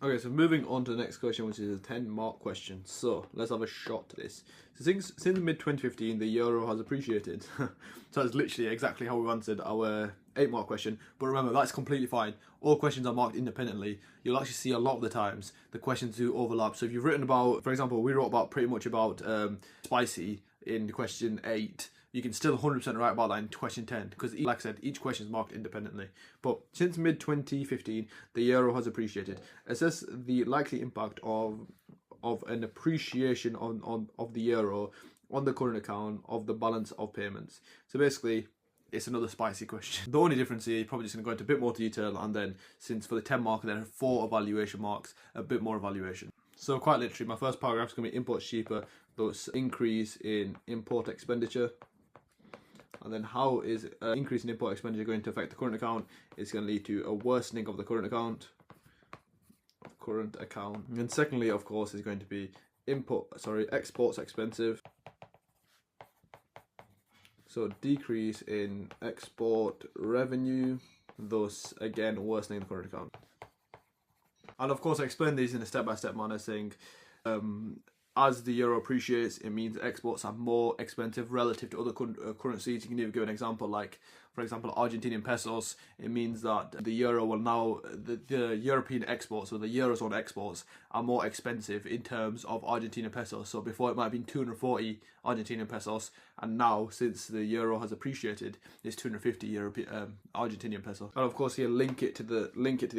Okay, so moving on to the next question, which is a 10-mark question. So let's have a shot at this. So since mid-2015, the euro has appreciated. So that's literally exactly how we answered our 8-mark question. But remember, that's completely fine. All questions are marked independently. You'll actually see a lot of the times the questions do overlap. So if you've written about, for example, we wrote about pretty much about spicy in question 8. You can still 100% write about that in question 10 because, like I said, each question is marked independently. But since mid-2015, the euro has appreciated. Assess the likely impact of an appreciation of the euro on the current account of the balance of payments. So basically, it's another spicy question. The only difference here, you're probably just going to go into a bit more detail, and then since for the 10 mark, there are 4 evaluation marks, a bit more evaluation. So quite literally, my first paragraph is going to be imports cheaper, thus increase in import expenditure. And then how is an increase in import expenditure going to affect the current account? It's going to lead to a worsening of the current account. And then secondly, of course, is going to be exports expensive. So decrease in export revenue, thus again worsening the current account. And of course, I explain these in a step-by-step manner, saying as the euro appreciates, it means exports are more expensive relative to other currencies. You can even give an example, like, for example, Argentinian pesos. It means that the euro will now, the European exports, or the Eurozone exports, are more expensive in terms of Argentinian pesos. So before it might have been 240 Argentinian pesos, and now, since the euro has appreciated, it's 250 Argentinian pesos. And of course, here link it to the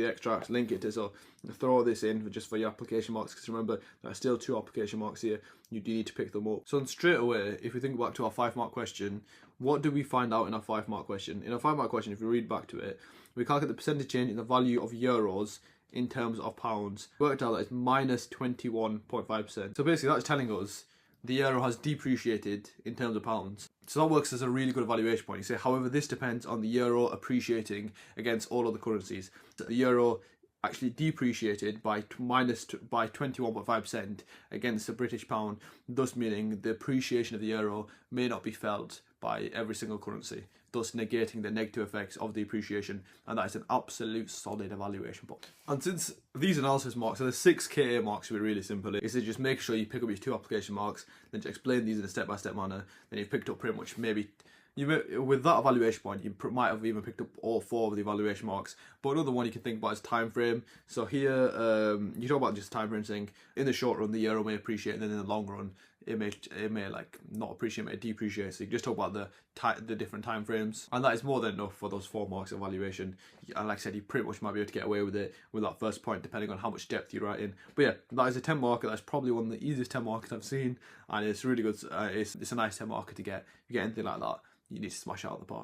extract, so throw this in just for your application marks, because remember, there are still 2 application marks here. You do need to pick them up. So then straight away, if we think back to our 5-mark question, what do we find out in our 5-mark question? In our 5-mark question, if we read back to it, we calculate the percentage change in the value of euros in terms of pounds. Worked out that it's minus 21.5%. So basically that's telling us the euro has depreciated in terms of pounds. So that works as a really good evaluation point. You say, however, this depends on the euro appreciating against all other currencies. The euro actually depreciated by 21.5% against the British pound, thus meaning the appreciation of the euro may not be felt by every single currency, thus negating the negative effects of the appreciation, and that is an absolute solid evaluation point. And since these analysis marks are the 6 KA marks, to be really simple, is to just make sure you pick up your 2 application marks, then just explain these in a step-by-step manner, then you've picked up pretty much with that evaluation point, you might have even picked up all 4 of the evaluation marks. But another one you can think about is time frame. So here, you talk about just time frame, saying in the short run the euro may appreciate, and then in the long run it may like not appreciate, may depreciate. So you can just talk about the different time frames, and that is more than enough for those 4 marks evaluation. And like I said, you pretty much might be able to get away with it with that first point, depending on how much depth you write in. But yeah, that is a 10 marker. That's probably one of the easiest 10 markers I've seen, and it's really good. It's a nice 10 marker to get. If you get anything like that, you need to smash it out of the park.